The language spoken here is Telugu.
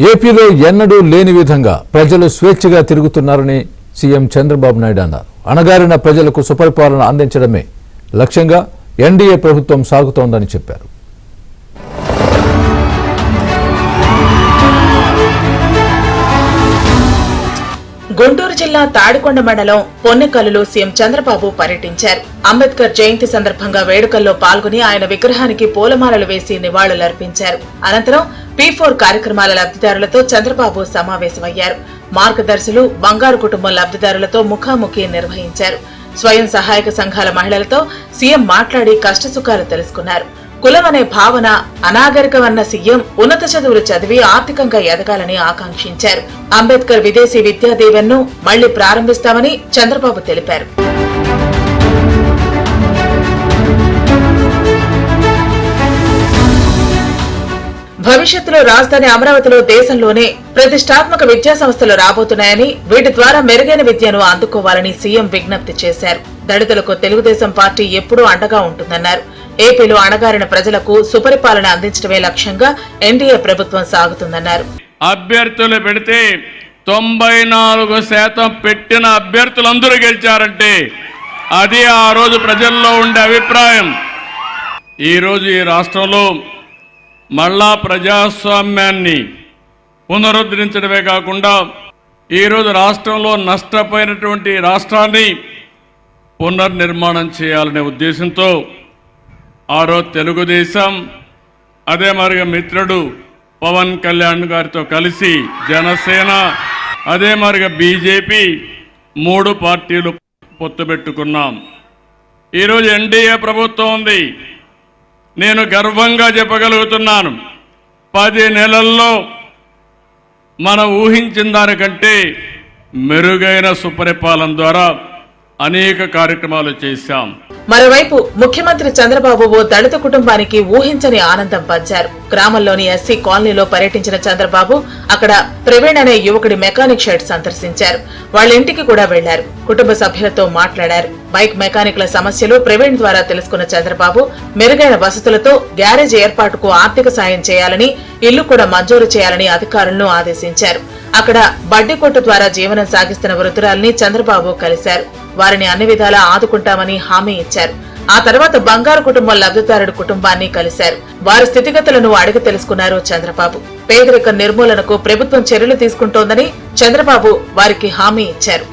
ఏపీలో ఎన్నడూ లేని విధంగా ప్రజలు స్వేచ్ఛగా తిరుగుతున్నారని సీఎం చంద్రబాబు నాయుడు అన్నారు. అణగారిన ప్రజలకు సుపరిపాలన అందించడమే లక్ష్యంగా ఎన్డీఏ ప్రభుత్వం సాగుతోందని చెప్పారు. గుంటూరు జిల్లా తాడికొండ మండలం పొన్నెకల్లులో సీఎం చంద్రబాబు పర్యటించారు. అంబేద్కర్ జయంతి సందర్భంగా వేడుకల్లో పాల్గొని ఆయన విగ్రహానికి పూలమాలలు వేసి నివాళులర్పించారు. అనంతరం P4 కార్యక్రమాల లబ్ధిదారులతో చంద్రబాబు సమావేశమయ్యారు. మార్గదర్శులు బంగారు కుటుంబం లబ్ధిదారులతో ముఖాముఖి నిర్వహించారు. స్వయం సహాయక సంఘాల మహిళలతో సీఎం మాట్లాడి కష్టసుఖాలు తెలుసుకున్నారు. కులం అనే భావన అనాగరికమన్న సీఎం ఉన్నత చదువులు చదివి ఆర్థికంగా ఎదగాలని ఆకాంక్షించారు. అంబేద్కర్ విదేశీ విద్యా దీవెన్ను మళ్లీ ప్రారంభిస్తామని చంద్రబాబు తెలిపారు. భవిష్యత్తులో రాజధాని అమరావతిలో దేశంలోనే ప్రతిష్టాత్మక విద్యా సంస్థలు రాబోతున్నాయని, వీటి ద్వారా మెరుగైన విద్యను అందుకోవాలని సీఎం విజ్ఞప్తి చేశారు. దళితులకు తెలుగుదేశం పార్టీ ఎప్పుడూ అండగా ఉంటుందన్నారు. ఏపీలో అణగారిన ప్రజలకు సుపరిపాలన అందించడమే లక్ష్యంగా ఎన్డీఏ ప్రభుత్వం సాగుతుందన్నారు. అభ్యర్థులు పెడితే 94% పెట్టిన అభ్యర్థులందరూ గెలిచారంటే అది ఆ రోజు ప్రజల్లో ఉండే అభిప్రాయం. ఈరోజు ఈ రాష్ట్రంలో మళ్ళా ప్రజాస్వామ్యాన్ని పునరుద్ధరించడమే కాకుండా ఈరోజు రాష్ట్రంలో నష్టపోయినటువంటి రాష్ట్రాన్ని పునర్నిర్మాణం చేయాలనే ఉద్దేశంతో ఆ రోజు తెలుగుదేశం అదే మరిగా మిత్రుడు పవన్ కళ్యాణ్ గారితో కలిసి జనసేన అదే మరిగా బీజేపీ 3 పార్టీలు పొత్తు పెట్టుకున్నాం. ఈరోజు ఎన్డీఏ ప్రభుత్వం ఉంది. నేను గర్వంగా చెప్పగలుగుతున్నాను, 10 నెలల్లో మనం ఊహించిన దానికంటే మెరుగైన సుపరిపాలన ద్వారా అనేక కార్యక్రమాలు చేశాం. మరోవైపు ముఖ్యమంత్రి చంద్రబాబు ఓ దళిత కుటుంబానికి ఊహించని ఆనందం పంచారు. గ్రామంలోని ఎస్సీ కాలనీలో పర్యటించిన చంద్రబాబు అక్కడ ప్రవీణ్ అనే యువకుడి మెకానిక్ షెడ్ సందర్శించారు. వాళ్ళ ఇంటికి కూడా వెళ్లారు. కుటుంబ సభ్యులతో మాట్లాడారు. బైక్ మెకానిక్ల సమస్యలు ప్రవీణ్ ద్వారా తెలుసుకున్న చంద్రబాబు మెరుగైన వసతులతో గ్యారేజ్ ఏర్పాటుకు ఆర్థిక సాయం చేయాలని, ఇల్లు కూడా మంజూరు చేయాలని అధికారులను ఆదేశించారు. అక్కడ బడ్డీ కొట్టు ద్వారా జీవనం సాగిస్తున్న వృద్ధురాల్ని చంద్రబాబు కలిశారు. వారిని అన్ని విధాలా ఆదుకుంటామని హామీ ఇచ్చారు. ఆ తర్వాత బంగారు కుటుంబం లబ్ధిదారుడి కుటుంబాన్ని కలిశారు. వారి స్థితిగతులను అడిగి తెలుసుకున్నారు చంద్రబాబు. పేదరిక నిర్మూలనకు ప్రభుత్వం చర్యలు తీసుకుంటోందని చంద్రబాబు వారికి హామీ ఇచ్చారు.